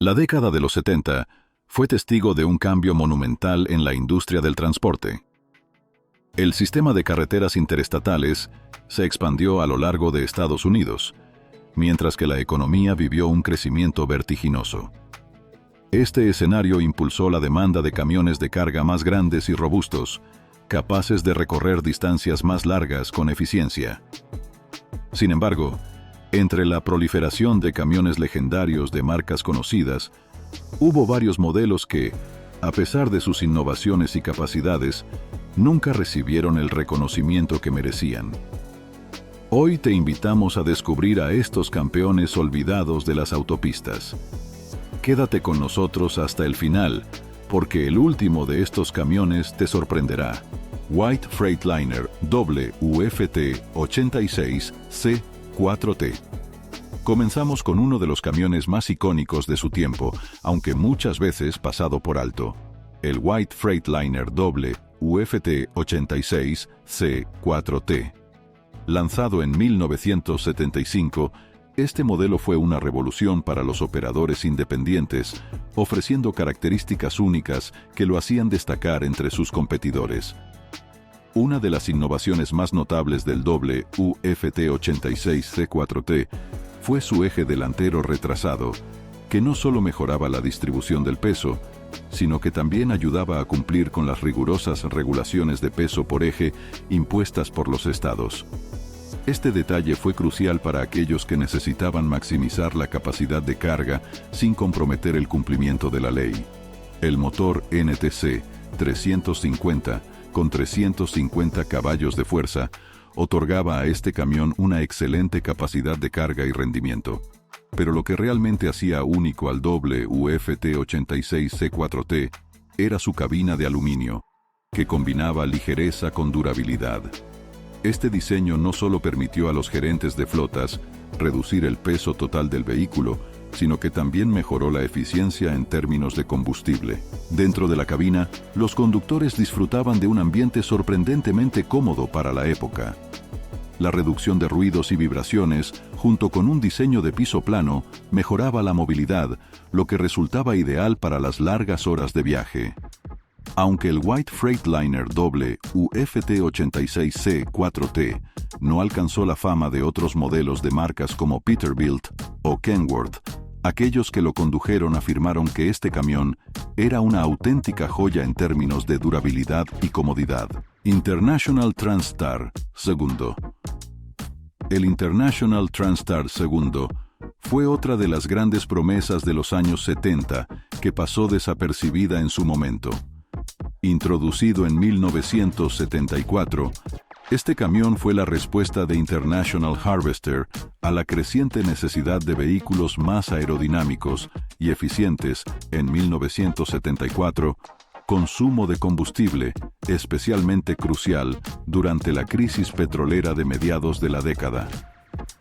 La década de los 70 fue testigo de un cambio monumental en la industria del transporte. El sistema de carreteras interestatales se expandió a lo largo de Estados Unidos, mientras que la economía vivió un crecimiento vertiginoso. Este escenario impulsó la demanda de camiones de carga más grandes y robustos, capaces de recorrer distancias más largas con eficiencia. Sin embargo, entre la proliferación de camiones legendarios de marcas conocidas, hubo varios modelos que, a pesar de sus innovaciones y capacidades, nunca recibieron el reconocimiento que merecían. Hoy te invitamos a descubrir a estos campeones olvidados de las autopistas. Quédate con nosotros hasta el final, porque el último de estos camiones te sorprenderá. White Freightliner WFT86C4T. Comenzamos con uno de los camiones más icónicos de su tiempo, aunque muchas veces pasado por alto. El White Freightliner WFT86C4T. Lanzado en 1975, este modelo fue una revolución para los operadores independientes, ofreciendo características únicas que lo hacían destacar entre sus competidores. Una de las innovaciones más notables del WFT86C4T fue su eje delantero retrasado, que no solo mejoraba la distribución del peso, sino que también ayudaba a cumplir con las rigurosas regulaciones de peso por eje impuestas por los estados. Este detalle fue crucial para aquellos que necesitaban maximizar la capacidad de carga sin comprometer el cumplimiento de la ley. El motor NTC 350, con 350 caballos de fuerza, otorgaba a este camión una excelente capacidad de carga y rendimiento. Pero lo que realmente hacía único al WFT86C4T era su cabina de aluminio, que combinaba ligereza con durabilidad. Este diseño no solo permitió a los gerentes de flotas reducir el peso total del vehículo, sino que también mejoró la eficiencia en términos de combustible. Dentro de la cabina, los conductores disfrutaban de un ambiente sorprendentemente cómodo para la época. La reducción de ruidos y vibraciones, junto con un diseño de piso plano, mejoraba la movilidad, lo que resultaba ideal para las largas horas de viaje. Aunque el White Freightliner WFT86C4T no alcanzó la fama de otros modelos de marcas como Peterbilt o Kenworth, aquellos que lo condujeron afirmaron que este camión era una auténtica joya en términos de durabilidad y comodidad. International Transtar II. El International Transtar II fue otra de las grandes promesas de los años 70 que pasó desapercibida en su momento. Introducido en 1974, este camión fue la respuesta de International Harvester a la creciente necesidad de vehículos más aerodinámicos y eficientes en 1974, consumo de combustible, especialmente crucial durante la crisis petrolera de mediados de la década.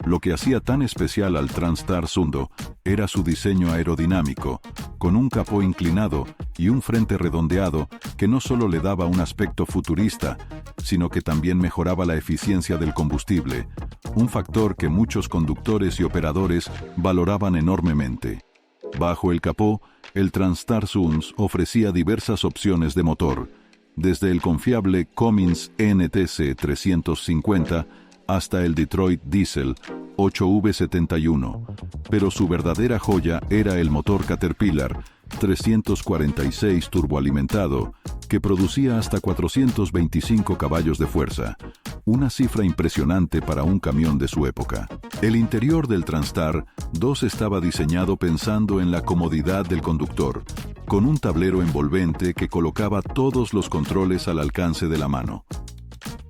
Lo que hacía tan especial al Transtar II era su diseño aerodinámico, con un capó inclinado y un frente redondeado que no solo le daba un aspecto futurista, sino que también mejoraba la eficiencia del combustible, un factor que muchos conductores y operadores valoraban enormemente. Bajo el capó, el Transtar Suns ofrecía diversas opciones de motor, desde el confiable Cummins NTC 350 hasta el Detroit Diesel 8V71, pero su verdadera joya era el motor Caterpillar 346 turboalimentado, que producía hasta 425 caballos de fuerza, una cifra impresionante para un camión de su época. El interior del Transtar II estaba diseñado pensando en la comodidad del conductor, con un tablero envolvente que colocaba todos los controles al alcance de la mano.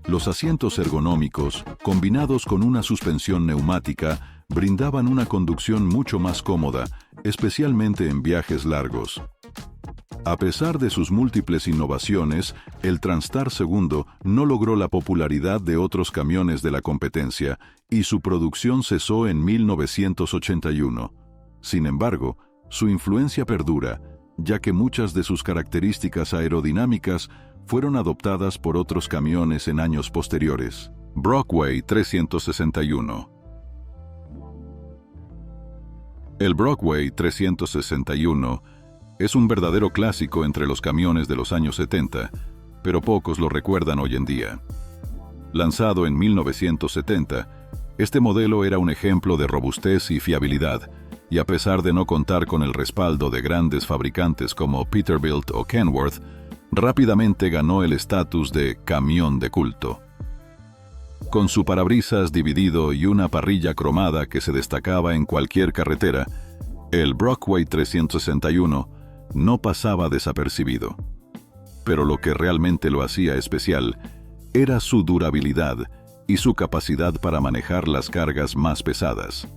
Los asientos ergonómicos, combinados con una suspensión neumática, brindaban una conducción mucho más cómoda, especialmente en viajes largos. A pesar de sus múltiples innovaciones, el Transtar II no logró la popularidad de otros camiones de la competencia y su producción cesó en 1981. Sin embargo, su influencia perdura, ya que muchas de sus características aerodinámicas fueron adoptadas por otros camiones en años posteriores. Brockway 361. El Brockway 361 es un verdadero clásico entre los camiones de los años 70, pero pocos lo recuerdan hoy en día. Lanzado en 1970, este modelo era un ejemplo de robustez y fiabilidad, y a pesar de no contar con el respaldo de grandes fabricantes como Peterbilt o Kenworth, rápidamente ganó el estatus de camión de culto. Con su parabrisas dividido y una parrilla cromada que se destacaba en cualquier carretera, el Brockway 361 no pasaba desapercibido. Pero lo que realmente lo hacía especial era su durabilidad y su capacidad para manejar las cargas más pesadas.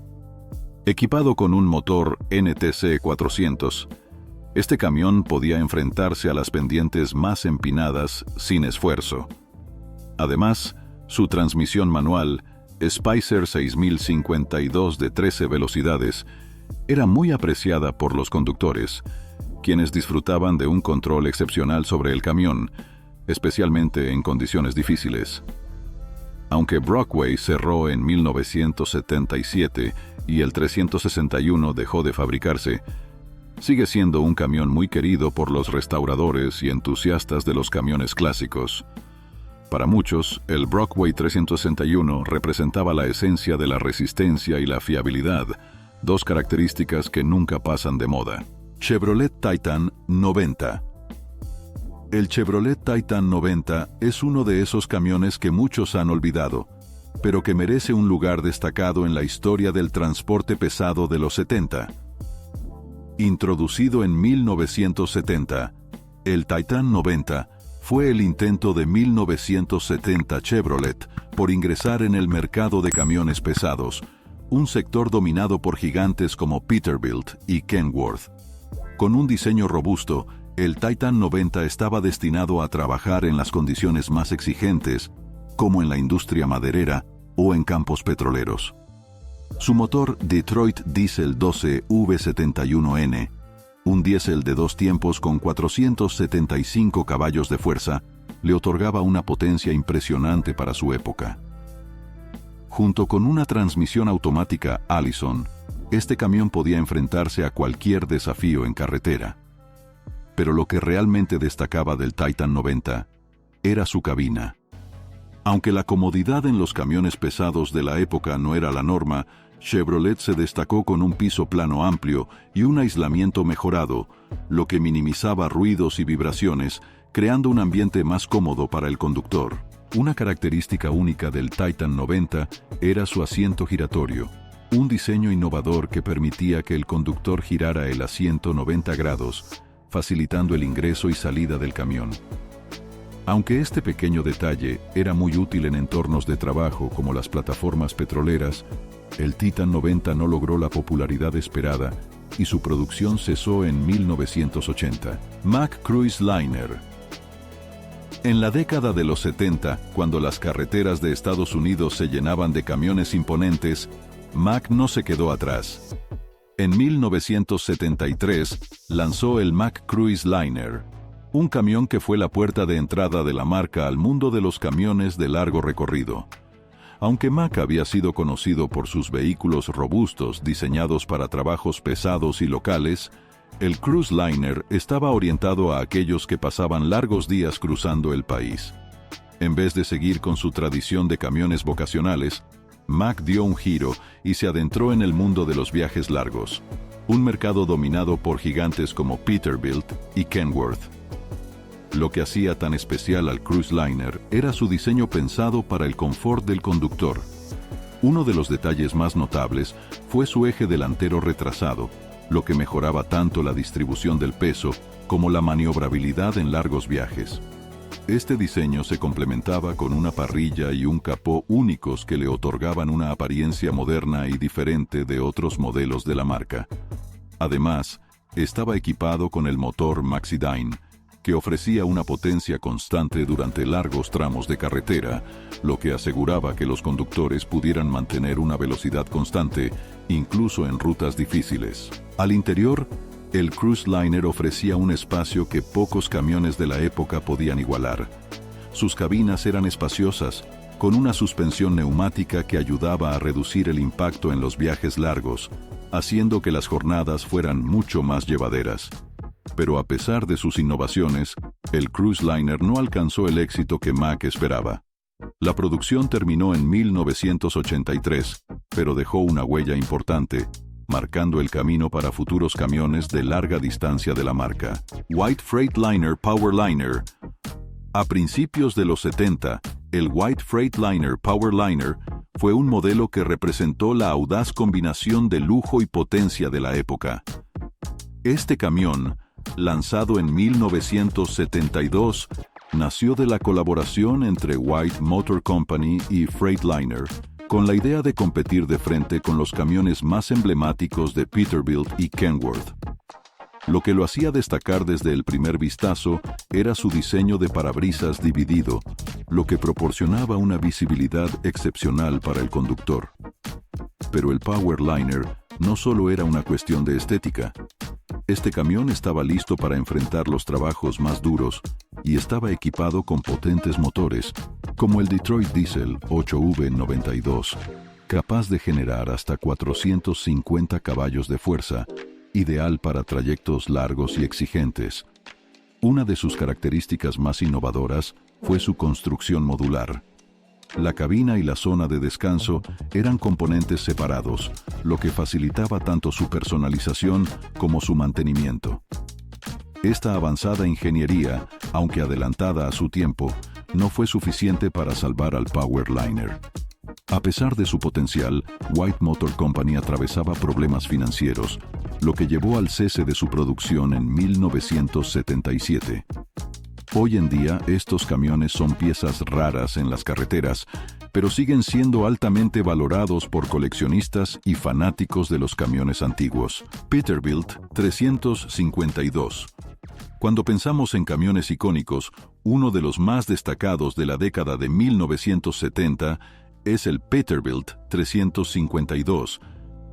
Equipado con un motor NTC 400, este camión podía enfrentarse a las pendientes más empinadas sin esfuerzo. Además, su transmisión manual, Spicer 6052 de 13 velocidades, era muy apreciada por los conductores, quienes disfrutaban de un control excepcional sobre el camión, especialmente en condiciones difíciles. Aunque Brockway cerró en 1977 y el 361 dejó de fabricarse, sigue siendo un camión muy querido por los restauradores y entusiastas de los camiones clásicos. Para muchos, el Brockway 361 representaba la esencia de la resistencia y la fiabilidad, dos características que nunca pasan de moda. Chevrolet Titan 90. El Chevrolet Titan 90 es uno de esos camiones que muchos han olvidado, pero que merece un lugar destacado en la historia del transporte pesado de los 70. Introducido en 1970, el Titan 90 fue el intento de 1970 Chevrolet por ingresar en el mercado de camiones pesados, un sector dominado por gigantes como Peterbilt y Kenworth. Con un diseño robusto, el Titan 90 estaba destinado a trabajar en las condiciones más exigentes, como en la industria maderera o en campos petroleros. Su motor Detroit Diesel 12 V71N, un diésel de 2 tiempos con 475 caballos de fuerza, le otorgaba una potencia impresionante para su época. Junto con una transmisión automática Allison, este camión podía enfrentarse a cualquier desafío en carretera. Pero lo que realmente destacaba del Titan 90 era su cabina. Aunque la comodidad en los camiones pesados de la época no era la norma, Chevrolet se destacó con un piso plano amplio y un aislamiento mejorado, lo que minimizaba ruidos y vibraciones, creando un ambiente más cómodo para el conductor. Una característica única del Titan 90 era su asiento giratorio, un diseño innovador que permitía que el conductor girara el asiento 90 grados, facilitando el ingreso y salida del camión. Aunque este pequeño detalle era muy útil en entornos de trabajo como las plataformas petroleras, el Titan 90 no logró la popularidad esperada y su producción cesó en 1980. Mack Cruise Liner. En la década de los 70, cuando las carreteras de Estados Unidos se llenaban de camiones imponentes, Mack no se quedó atrás. En 1973 lanzó el Mack Cruise Liner, un camión que fue la puerta de entrada de la marca al mundo de los camiones de largo recorrido. Aunque Mack había sido conocido por sus vehículos robustos diseñados para trabajos pesados y locales, el Cruise Liner estaba orientado a aquellos que pasaban largos días cruzando el país. En vez de seguir con su tradición de camiones vocacionales, Mack dio un giro y se adentró en el mundo de los viajes largos, un mercado dominado por gigantes como Peterbilt y Kenworth. Lo que hacía tan especial al Cruise Liner era su diseño pensado para el confort del conductor. Uno de los detalles más notables fue su eje delantero retrasado, lo que mejoraba tanto la distribución del peso como la maniobrabilidad en largos viajes. Este diseño se complementaba con una parrilla y un capó únicos que le otorgaban una apariencia moderna y diferente de otros modelos de la marca. Además, estaba equipado con el motor Maxidyne, que ofrecía una potencia constante durante largos tramos de carretera, lo que aseguraba que los conductores pudieran mantener una velocidad constante, incluso en rutas difíciles. Al interior, el Cruise Liner ofrecía un espacio que pocos camiones de la época podían igualar. Sus cabinas eran espaciosas, con una suspensión neumática que ayudaba a reducir el impacto en los viajes largos, haciendo que las jornadas fueran mucho más llevaderas. Pero a pesar de sus innovaciones, el cruise liner no alcanzó el éxito que Mack esperaba. La producción terminó en 1983, pero dejó una huella importante, marcando el camino para futuros camiones de larga distancia de la marca. White Freightliner Powerliner. A principios de los 70, el White Freightliner Powerliner fue un modelo que representó la audaz combinación de lujo y potencia de la época. Este camión, lanzado en 1972, nació de la colaboración entre White Motor Company y Freightliner, con la idea de competir de frente con los camiones más emblemáticos de Peterbilt y Kenworth. Lo que lo hacía destacar desde el primer vistazo era su diseño de parabrisas dividido, lo que proporcionaba una visibilidad excepcional para el conductor. Pero el Powerliner no solo era una cuestión de estética. Este camión estaba listo para enfrentar los trabajos más duros y estaba equipado con potentes motores, como el Detroit Diesel 8V92, capaz de generar hasta 450 caballos de fuerza, ideal para trayectos largos y exigentes. Una de sus características más innovadoras fue su construcción modular. La cabina y la zona de descanso eran componentes separados, lo que facilitaba tanto su personalización como su mantenimiento. Esta avanzada ingeniería, aunque adelantada a su tiempo, no fue suficiente para salvar al Powerliner. A pesar de su potencial, White Motor Company atravesaba problemas financieros, lo que llevó al cese de su producción en 1977. Hoy en día, estos camiones son piezas raras en las carreteras, pero siguen siendo altamente valorados por coleccionistas y fanáticos de los camiones antiguos. Peterbilt 352. Cuando pensamos en camiones icónicos, uno de los más destacados de la década de 1970 es el Peterbilt 352,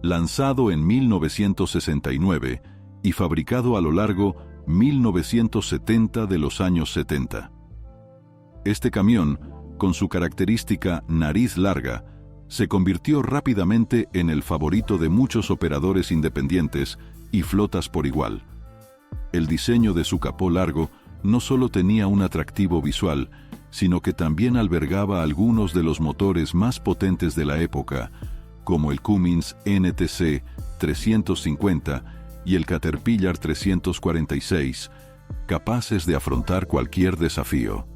lanzado en 1969 y fabricado a lo largo 1970 de los años 70. Este camión, con su característica nariz larga, se convirtió rápidamente en el favorito de muchos operadores independientes y flotas por igual. El diseño de su capó largo no solo tenía un atractivo visual, sino que también albergaba algunos de los motores más potentes de la época, como el Cummins NTC 350 y el Caterpillar 346, capaces de afrontar cualquier desafío.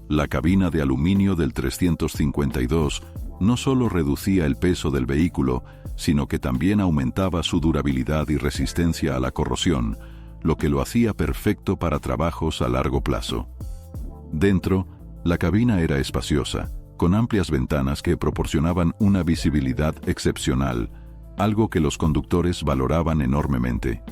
La cabina de aluminio del 352 no solo reducía el peso del vehículo, sino que también aumentaba su durabilidad y resistencia a la corrosión, lo que lo hacía perfecto para trabajos a largo plazo. Dentro, la cabina era espaciosa, con amplias ventanas que proporcionaban una visibilidad excepcional, algo que los conductores valoraban enormemente.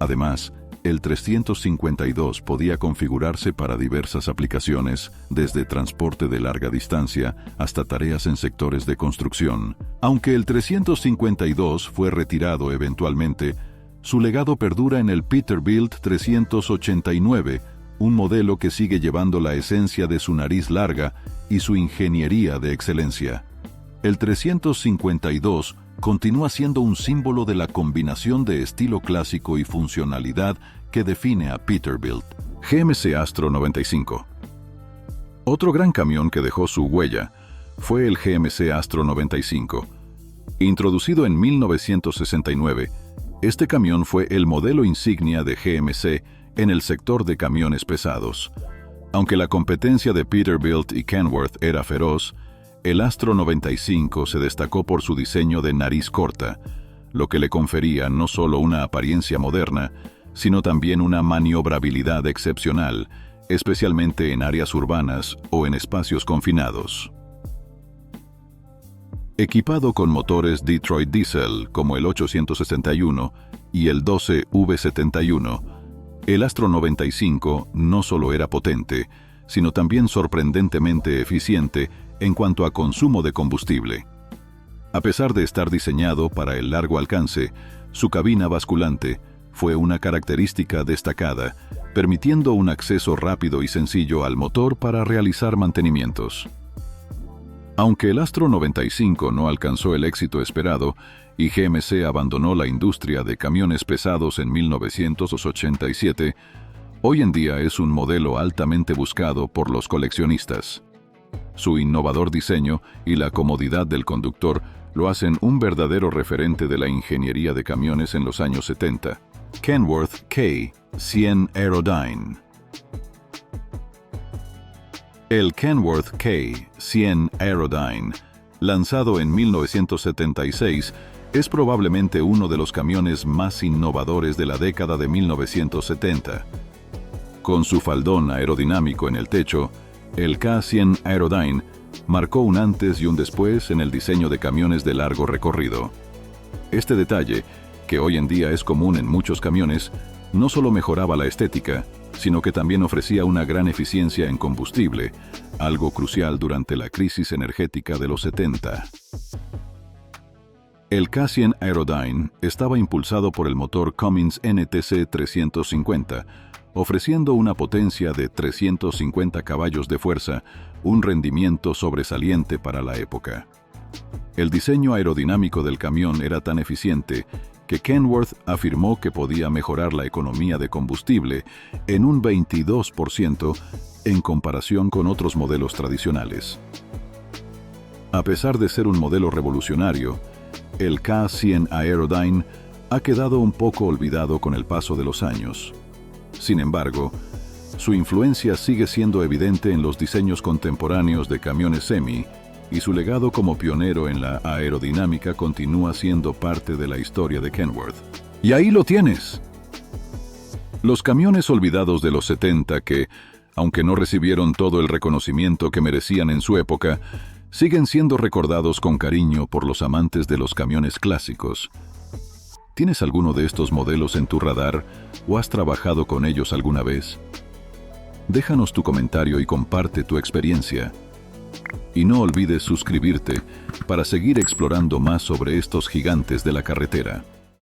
Además, el 352 podía configurarse para diversas aplicaciones, desde transporte de larga distancia hasta tareas en sectores de construcción. Aunque el 352 fue retirado eventualmente, su legado perdura en el Peterbilt 389, un modelo que sigue llevando la esencia de su nariz larga y su ingeniería de excelencia. El 352 continúa siendo un símbolo de la combinación de estilo clásico y funcionalidad que define a Peterbilt. GMC Astro 95. Otro gran camión que dejó su huella fue el GMC Astro 95. Introducido en 1969, este camión fue el modelo insignia de GMC en el sector de camiones pesados. Aunque la competencia de Peterbilt y Kenworth era feroz, el Astro 95 se destacó por su diseño de nariz corta, lo que le confería no solo una apariencia moderna, sino también una maniobrabilidad excepcional, especialmente en áreas urbanas o en espacios confinados. Equipado con motores Detroit Diesel como el 861 y el 12V71, el Astro 95 no solo era potente, sino también sorprendentemente eficiente en cuanto a consumo de combustible. A pesar de estar diseñado para el largo alcance, su cabina basculante fue una característica destacada, permitiendo un acceso rápido y sencillo al motor para realizar mantenimientos. Aunque el Astro 95 no alcanzó el éxito esperado y GMC abandonó la industria de camiones pesados en 1987, hoy en día es un modelo altamente buscado por los coleccionistas. Su innovador diseño y la comodidad del conductor lo hacen un verdadero referente de la ingeniería de camiones en los años 70. Kenworth K100 Aerodyne. El Kenworth K100 Aerodyne, lanzado en 1976, es probablemente uno de los camiones más innovadores de la década de 1970. Con su faldón aerodinámico en el techo, el K100 Aerodyne marcó un antes y un después en el diseño de camiones de largo recorrido. Este detalle, que hoy en día es común en muchos camiones, no solo mejoraba la estética, sino que también ofrecía una gran eficiencia en combustible, algo crucial durante la crisis energética de los 70. El K100 Aerodyne estaba impulsado por el motor Cummins NTC 350, ofreciendo una potencia de 350 caballos de fuerza, un rendimiento sobresaliente para la época. El diseño aerodinámico del camión era tan eficiente que Kenworth afirmó que podía mejorar la economía de combustible en un 22% en comparación con otros modelos tradicionales. A pesar de ser un modelo revolucionario, el K100 Aerodyne ha quedado un poco olvidado con el paso de los años. Sin embargo, su influencia sigue siendo evidente en los diseños contemporáneos de camiones semi, y su legado como pionero en la aerodinámica continúa siendo parte de la historia de Kenworth. Y ahí lo tienes. Los camiones olvidados de los 70 que, aunque no recibieron todo el reconocimiento que merecían en su época, siguen siendo recordados con cariño por los amantes de los camiones clásicos. ¿Tienes alguno de estos modelos en tu radar o has trabajado con ellos alguna vez? Déjanos tu comentario y comparte tu experiencia. Y no olvides suscribirte para seguir explorando más sobre estos gigantes de la carretera.